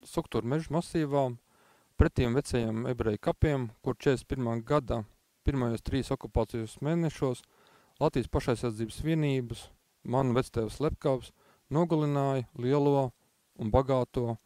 Sukturu meža masīvā, pretiem vecajiem ebreju kapiem, kur 41. gada pirmajos 3 okupācijas mēnešos Latvijas pašaizsardzības vienības, manu vectēvu Slepkavs, nogalināja lielo un bagāto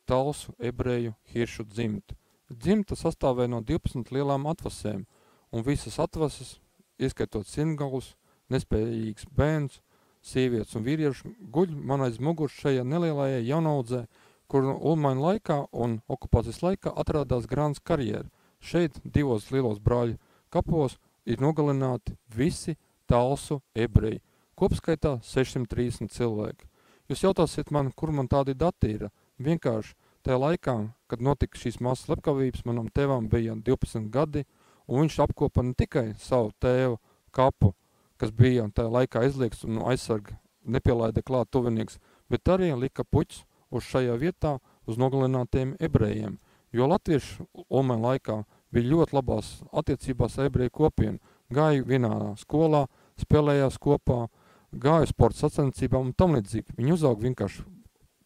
talsu ebreju hiršu dzimtu. Dzimta sastāvēja no 12 lielām atvasēm, un visas atvases, ieskaitot singalus, nespējīgs bērns, sievietes un vīrieši, guļ man aiz muguras šajā nelielajā jaunaudzē, kur Ulmaņa laikā un okupācijas laikā atrādās Grāns karjera. Šeit 2 lielos brāļu kapos ir nogalināti visi talsu ebreji. Kopskaitā 630 cilvēki. Jūs jautāsiet man, kur man tādi dati ir? Vienkārši tajā laikā, kad notika šīs māsas slepkavības, manam tēvam bija 12 gadi, un viņš apkopa ne tikai savu tēvu kapu, kas bija tajā laikā aizliegts un aizsarga nepielaida klāt tuvinieks, bet arī lika puķis uz šajā vietā uz nogalinātiem ebrejiem, jo latvieši Ulmaņa laikā bija ļoti labās attiecībās ar ebreju kopienu, gāja vienā skolā, spēlējās kopā, gāja sporta sacensībām un tam līdzīgi. Viņi uzauga vienkārši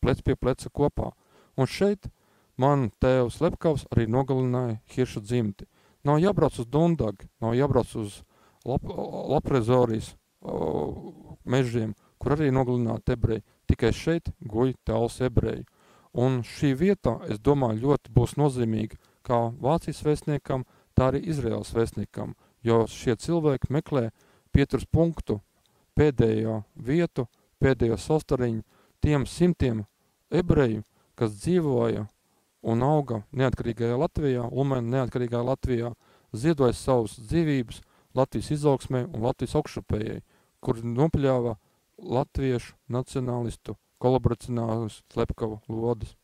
plec pie pleca kopā. Un šeit man tēvs Slepkavs arī nogalināja hiršu dzimti. Nav jābrauc uz Dundagu, nav jābrauc uz Laprezorijas mežiem, kur arī nogalināti ebreji. Tikai šeit guļ talsu ebreji. Un šī vieta, es domāju, ļoti būs nozīmīga kā Vācijas vēstniekam, tā arī Izraēlas vēstniekam, jo šie cilvēki meklē pieturas punktu, pēdējo vietu, pēdējo sastariņu tiem simtiem ebreju, kas dzīvoja un auga neatkarīgajā Latvijā, Ulmaņa neatkarīgajā Latvijā, ziedoja savus dzīvības Latvijas izaugsmē un Latvijas augšupējai, kur nopļāva latviešu nacionālistu kolaboracionālus Slepkavu lodes.